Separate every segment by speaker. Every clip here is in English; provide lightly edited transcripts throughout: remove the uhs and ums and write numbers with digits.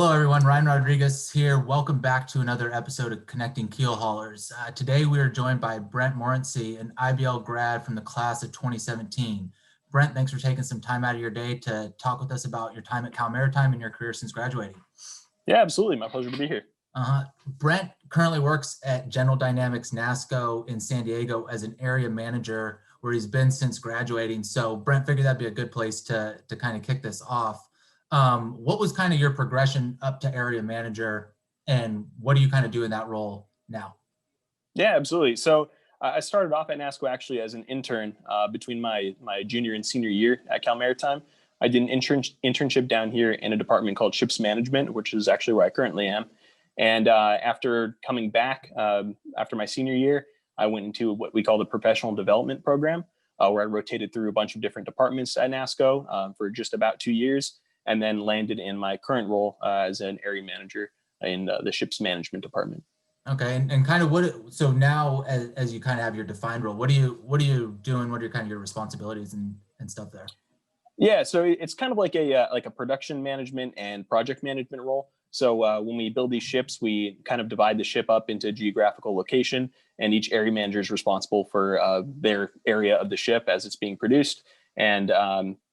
Speaker 1: Hello, everyone. Ryan Rodriguez here. Welcome back to another episode of Connecting Keelhaulers. Today, we are joined by Brent Morency, an IBL grad from the class of 2017. Brent, thanks for taking some time out of your day to talk with us about your time at Cal Maritime and your career since graduating.
Speaker 2: Yeah, absolutely. My pleasure to be here.
Speaker 1: Brent currently works at General Dynamics NASSCO in San Diego as an area manager, where he's been since graduating. So Brent figured that'd be a good place to kind of kick this off. What was kind of your progression up to area manager, and what do you kind of do in that role now?
Speaker 2: Yeah, absolutely. So I started off at NASSCO actually as an intern between my junior and senior year at Cal Maritime. I did an internship down here in a department called Ships Management, which is actually where I currently am. And after coming back after my senior year, I went into what we call the professional development program, where I rotated through a bunch of different departments at NASSCO for just about 2 years, and then landed in my current role as an area manager in the ships management department.
Speaker 1: Okay, and kind of so now as you kind of have your defined role, what are you doing? What are kind of your responsibilities and stuff there?
Speaker 2: Yeah, so it's kind of like a production management and project management role. So when we build these ships, we kind of divide the ship up into geographical location, and each area manager is responsible for their area of the ship as it's being produced. And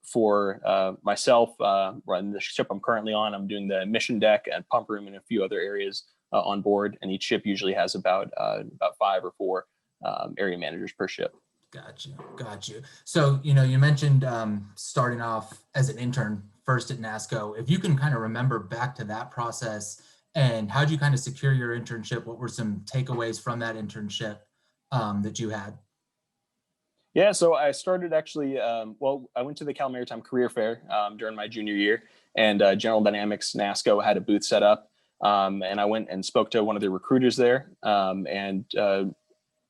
Speaker 2: for myself, running the ship I'm currently on, I'm doing the mission deck and pump room and a few other areas on board. And each ship usually has about 5 or 4 area managers per ship.
Speaker 1: Got you. So, you mentioned starting off as an intern first at NASSCO. If you can kind of remember back to that process, and how did you kind of secure your internship? What were some takeaways from that internship that you had?
Speaker 2: Yeah, so I started actually, I went to the Cal Maritime Career Fair during my junior year, and General Dynamics NASSCO had a booth set up. And I went and spoke to one of the recruiters there and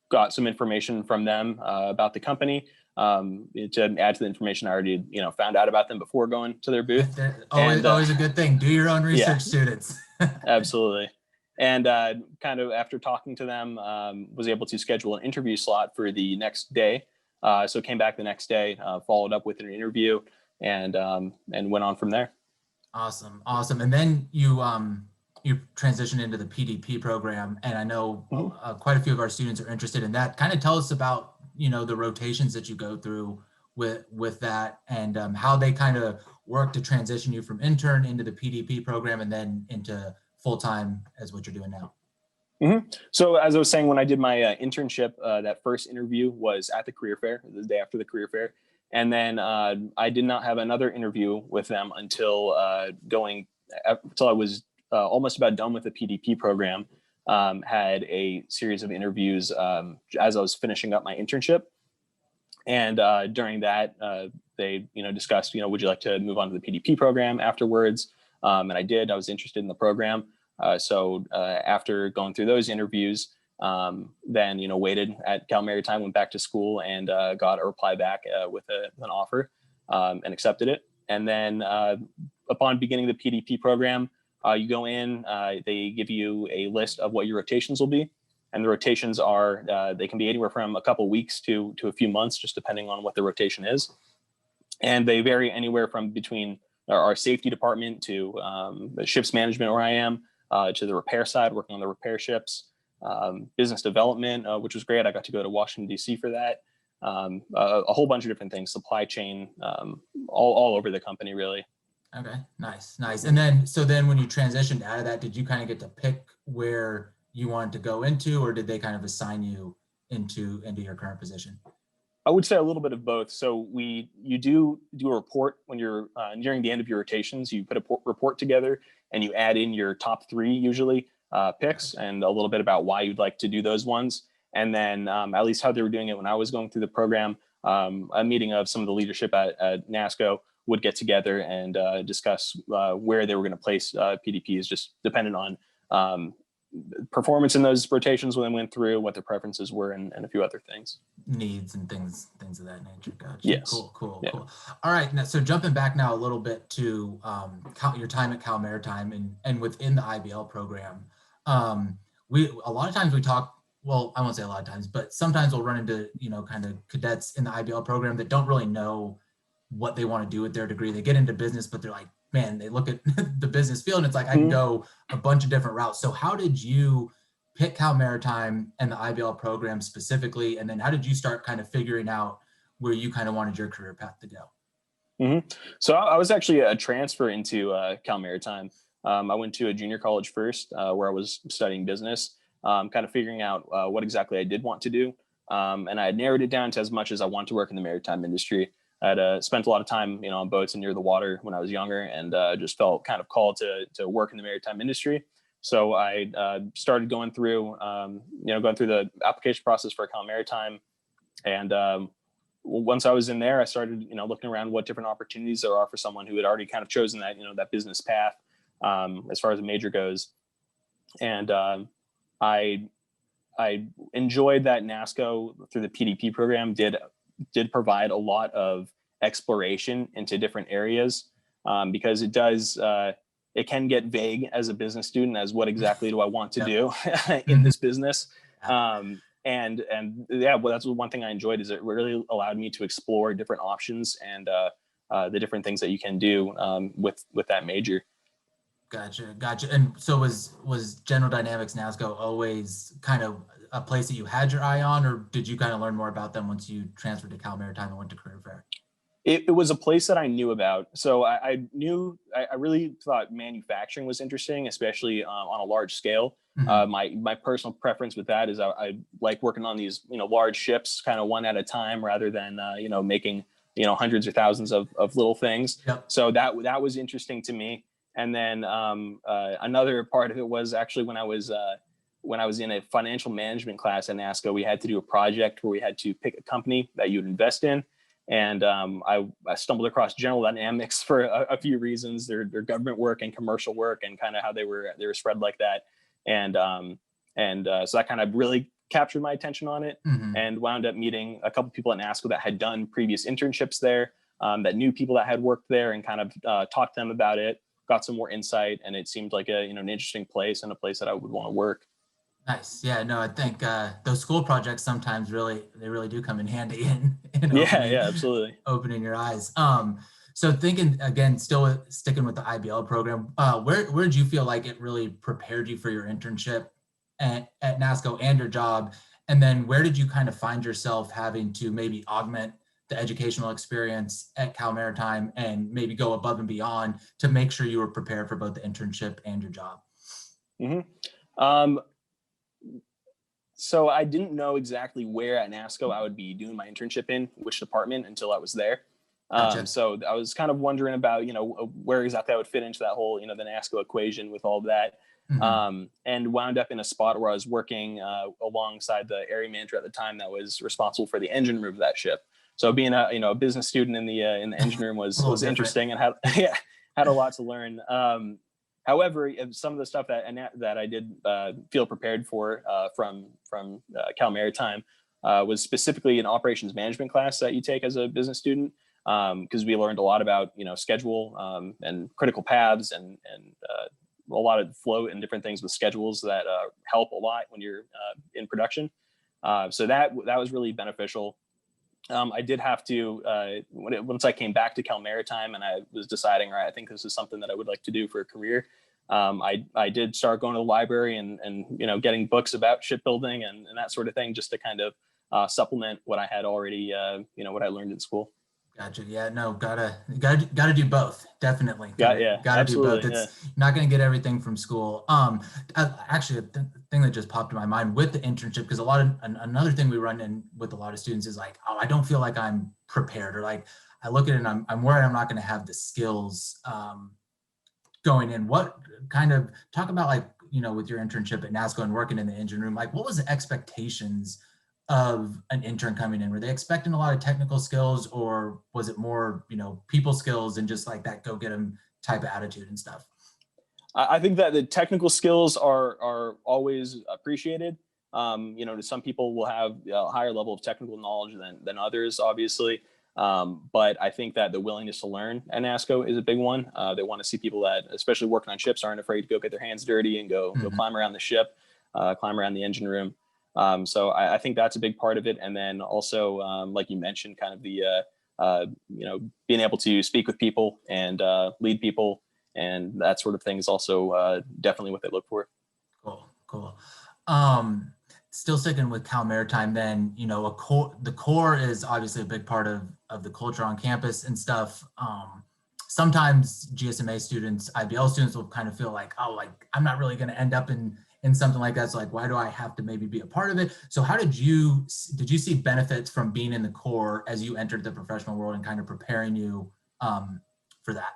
Speaker 2: got some information from them about the company to add to the information I already, found out about them before going to their booth.
Speaker 1: Always a good thing. Do your own research, students.
Speaker 2: Absolutely. And kind of after talking to them, was able to schedule an interview slot for the next day. So came back the next day, followed up with an interview, and went on from there.
Speaker 1: Awesome. And then you transitioned into the PDP program, and I know quite a few of our students are interested in that. Kind of tell us about the rotations that you go through with that, and how they kind of work to transition you from intern into the PDP program and then into full-time as what you're doing now.
Speaker 2: Mm-hmm. So as I was saying, when I did my internship, that first interview was at the career fair, the day after the career fair. And then I did not have another interview with them until I was almost about done with the PDP program. Had a series of interviews as I was finishing up my internship. And during that, they discussed, would you like to move on to the PDP program afterwards? And I did. I was interested in the program. So after going through those interviews, then waited at Cal Maritime, went back to school, and got a reply back with an offer and accepted it. And then upon beginning the PDP program, you go in, they give you a list of what your rotations will be. And the rotations are, they can be anywhere from a couple weeks to a few months, just depending on what the rotation is. And they vary anywhere from between our safety department to the ships management, where I am, to the repair side, working on the repair ships, business development, which was great. I got to go to Washington, D.C. for that. A whole bunch of different things, supply chain, all over the company, really.
Speaker 1: Okay, nice. And then when you transitioned out of that, did you kind of get to pick where you wanted to go into, or did they kind of assign you into your current position?
Speaker 2: I would say a little bit of both. So you do a report when you're nearing the end of your rotations. You put a report together and you add in your top 3 usually picks and a little bit about why you'd like to do those ones. And then at least how they were doing it when I was going through the program, a meeting of some of the leadership at NASSCO would get together and discuss where they were going to place PDPs, just dependent on performance in those rotations when they went through, what their preferences were, and a few other things.
Speaker 1: Needs and things of that nature. Gotcha.
Speaker 2: Yes.
Speaker 1: Cool.
Speaker 2: Yeah.
Speaker 1: Cool. All right. Now, so jumping back now a little bit to your time at Cal Maritime and within the IBL program, a lot of times we talk. Well, I won't say a lot of times, but sometimes we'll run into kind of cadets in the IBL program that don't really know what they want to do with their degree. They get into business, but they're like, man, they look at the business field and it's like, I can go a bunch of different routes. So how did you pick Cal Maritime and the IBL program specifically? And then how did you start kind of figuring out where you kind of wanted your career path to go?
Speaker 2: So I was actually a transfer into Cal Maritime. I went to a junior college first, where I was studying business, kind of figuring out what exactly I did want to do. And I had narrowed it down to as much as I want to work in the maritime industry. I had spent a lot of time, on boats and near the water when I was younger, and just felt kind of called to work in the maritime industry. So I started going through the application process for Cal Maritime, and once I was in there, I started, looking around what different opportunities there are for someone who had already kind of chosen that, that business path as far as a major goes. And I enjoyed that NASSCO through the PDP program did provide a lot of exploration into different areas, because it can get vague as a business student as what exactly do I want to do in this business. And yeah, well, that's one thing I enjoyed, is it really allowed me to explore different options and the different things that you can do with that major.
Speaker 1: Gotcha. And so was General Dynamics NASSCO always kind of a place that you had your eye on, or did you kind of learn more about them once you transferred to Cal Maritime and went to career fair?
Speaker 2: It was a place that I knew about. So I really thought manufacturing was interesting, especially on a large scale. My personal preference with that is I like working on these, large ships kind of one at a time, rather than, making, hundreds or thousands of little things.
Speaker 1: Yep.
Speaker 2: So that was interesting to me. And then another part of it was actually when I was in a financial management class at NASSCO, we had to do a project where we had to pick a company that you'd invest in. And I stumbled across General Dynamics for a few reasons, their government work and commercial work, and kind of how they were spread like that. And so that kind of really captured my attention on it, and wound up meeting a couple people at NASSCO that had done previous internships there, that knew people that had worked there, and kind of talked to them about it, got some more insight, and it seemed like an interesting place, and a place that I would want to work.
Speaker 1: Nice. Yeah, no, I think those school projects sometimes really do come in handy in
Speaker 2: absolutely
Speaker 1: opening your eyes. So thinking again, still sticking with the IBL program, where did you feel like it really prepared you for your internship at NASSCO and your job? And then where did you kind of find yourself having to maybe augment the educational experience at Cal Maritime and maybe go above and beyond to make sure you were prepared for both the internship and your job?
Speaker 2: So I didn't know exactly where at NASSCO I would be doing my internship in, which department, until I was there.
Speaker 1: Gotcha.
Speaker 2: So I was kind of wondering about, where exactly I would fit into that whole, the NASSCO equation with all of that. And wound up in a spot where I was working alongside the area manager at the time that was responsible for the engine room of that ship. So being a business student in the engine room was interesting, and had a lot to learn. However, some of the stuff that I did feel prepared for from Cal Maritime was specifically an operations management class that you take as a business student, because we learned a lot about schedule and critical paths and a lot of flow and different things with schedules that help a lot when you're in production. So that was really beneficial. I did have to, once I came back to Cal Maritime and I was deciding, all right, I think this is something that I would like to do for a career. I did start going to the library and getting books about shipbuilding and that sort of thing, just to kind of supplement what I had already, what I learned in school.
Speaker 1: Gotcha. Yeah, no, gotta do both. Definitely. Gotta do both. It's not going to get everything from school. Actually, the thing that just popped in my mind with the internship, because another thing we run in with a lot of students is like, oh, I don't feel like I'm prepared, or like I look at it and I'm worried I'm not going to have the skills going in. What kind of talk about, like, with your internship at NASSCO and working in the engine room, like what was the expectations of an intern coming in? Were they expecting a lot of technical skills, or was it more, people skills and just like that go get them type of attitude and stuff?
Speaker 2: I think that the technical skills are always appreciated. Some people will have a higher level of technical knowledge than others, obviously. But I think that the willingness to learn at NASSCO is a big one. They want to see people that, especially working on ships, aren't afraid to go get their hands dirty and go climb around the ship, climb around the engine room. So I think that's a big part of it. And then also, like you mentioned, kind of the being able to speak with people and lead people and that sort of thing is also definitely what they look for.
Speaker 1: Cool. Still sticking with Cal Maritime, then, the core is obviously a big part of the culture on campus and stuff. Sometimes GSMA students, IBL students will kind of feel like, oh, like I'm not really going to end up in something like that. So like, why do I have to maybe be a part of it? So how did you see benefits from being in the core as you entered the professional world and kind of preparing you for that?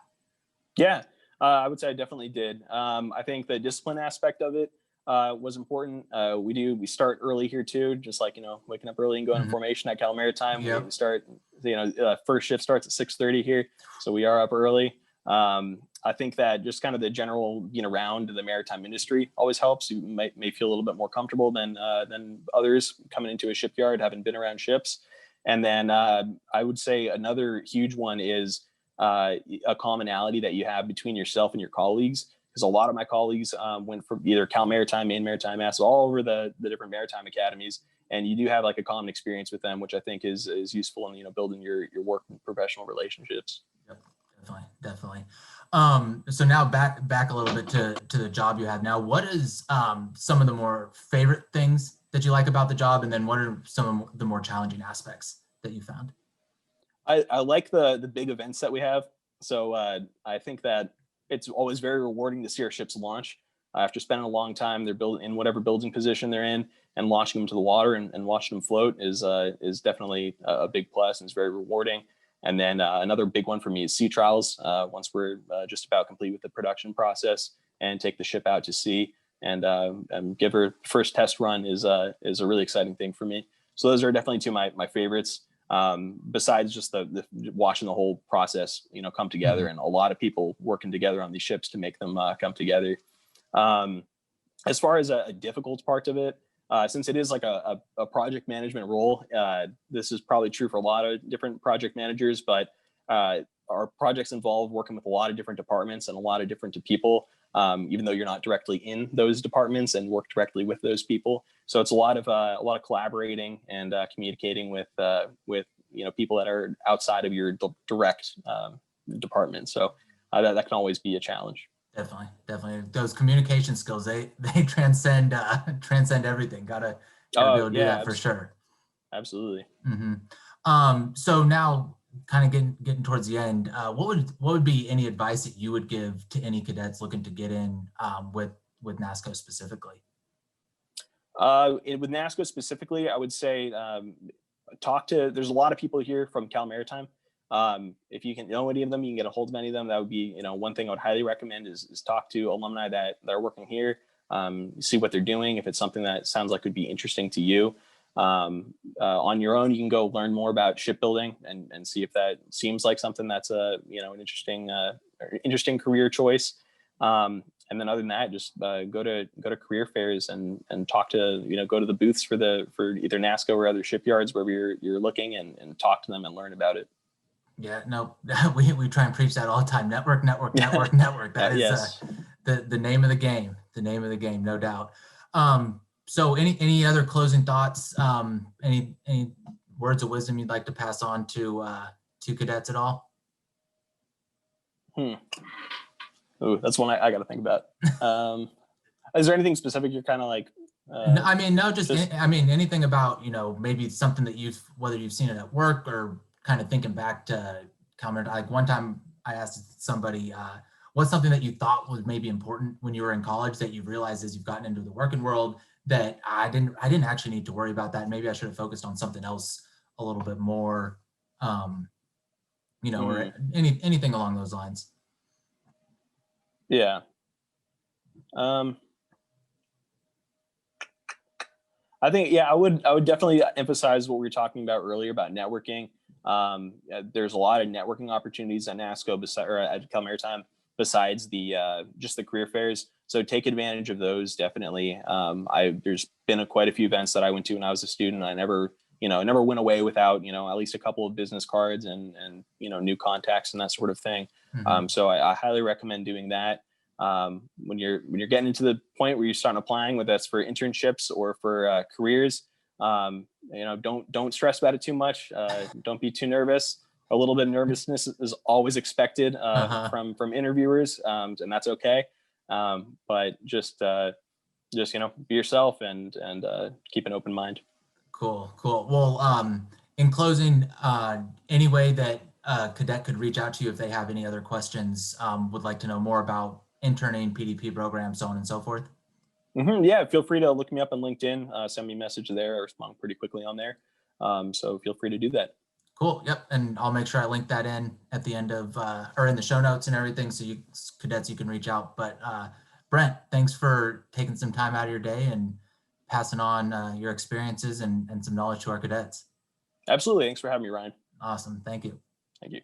Speaker 2: Yeah, I would say I definitely did. I think the discipline aspect of it was important. We start early here too, just like, waking up early and going in formation at Cal Maritime.
Speaker 1: Yep.
Speaker 2: We start, first shift starts at 6:30 here. So we are up early. I think that just kind of the general being around the maritime industry always helps. You may feel a little bit more comfortable than others coming into a shipyard, having been around ships. And then I would say another huge one is a commonality that you have between yourself and your colleagues. Because a lot of my colleagues went from either Cal Maritime, Maine Maritime, NASSCO, all over the different maritime academies, and you do have like a common experience with them, which I think is useful in building your work and professional relationships.
Speaker 1: Yep, definitely. So now back a little bit to the job you have now. What is some of the more favorite things that you like about the job, and then what are some of the more challenging aspects that you found?
Speaker 2: I like the big events that we have. So I think that it's always very rewarding to see our ships launch after spending a long time. They're building in whatever building position they're in, and launching them to the water and watching them float is definitely a big plus, and it's very rewarding. And then another big one for me is sea trials. Once we're just about complete with the production process and take the ship out to sea and give her first test run is a really exciting thing for me. So those are definitely two of my favorites. Besides just the watching the whole process, come together, and a lot of people working together on these ships to make them come together. As far as a difficult part of it, since it is like a project management role, this is probably true for a lot of different project managers, but our projects involve working with a lot of different departments and a lot of different people, even though you're not directly in those departments and work directly with those people. So it's a lot of collaborating and communicating with people that are outside of your direct department. So that can always be a challenge.
Speaker 1: Definitely. Those communication skills, they transcend everything. Gotta be able to do that for sure.
Speaker 2: Absolutely.
Speaker 1: So now, kind of getting towards the end, what would be any advice that you would give to any cadets looking to get in with NASSCO specifically?
Speaker 2: With NASSCO specifically, I would say there's a lot of people here from Cal Maritime. If you can know any of them, you can get a hold of any of them. That would be, one thing I would highly recommend is talk to alumni that are working here, see what they're doing. If it's something that sounds like would be interesting to you, on your own, you can go learn more about shipbuilding and see if that seems like something that's an interesting career choice. And then other than that, just go to career fairs and talk to, go to the booths for either NASSCO or other shipyards wherever you're looking and talk to them and learn about it. Yeah,
Speaker 1: no, we try and preach that all the time. Network. That is the name of the game. The name of the game, no doubt. So any other closing thoughts? Any words of wisdom you'd like to pass on to cadets at all?
Speaker 2: Ooh, that's one I got to think about. Is there anything specific you're kind of like?
Speaker 1: Anything about, maybe something that whether you've seen it at work or kind of thinking back to like one time I asked somebody, what's something that you thought was maybe important when you were in college that you've realized as you've gotten into the working world that I didn't actually need to worry about that. Maybe I should have focused on something else a little bit more, or anything along those lines.
Speaker 2: Yeah. I think, I would definitely emphasize what we were talking about earlier about networking. There's a lot of networking opportunities at NASSCO or at Cal Maritime besides just the career fairs. So take advantage of those, definitely. There's been quite a few events that I went to when I was a student. I never went away without, at least a couple of business cards and new contacts and that sort of thing. So I highly recommend doing that. When you're getting into the point where you start applying, whether that's for internships or for careers, don't stress about it too much. Don't be too nervous. a little bit of nervousness is always expected from interviewers, and that's okay. But just be yourself and keep an open mind.
Speaker 1: Cool. Well, in closing, any way that a cadet could reach out to you if they have any other questions, would like to know more about interning, PDP programs, so on and so forth?
Speaker 2: Yeah, feel free to look me up on LinkedIn, send me a message there. I respond pretty quickly on there. So feel free to do that.
Speaker 1: Cool. Yep. And I'll make sure I link that in at the end of, or in the show notes and everything. So you cadets, you can reach out. But Brent, thanks for taking some time out of your day and passing on your experiences and some knowledge to our cadets.
Speaker 2: Absolutely. Thanks for having me, Ryan.
Speaker 1: Awesome. Thank you.
Speaker 2: Thank you.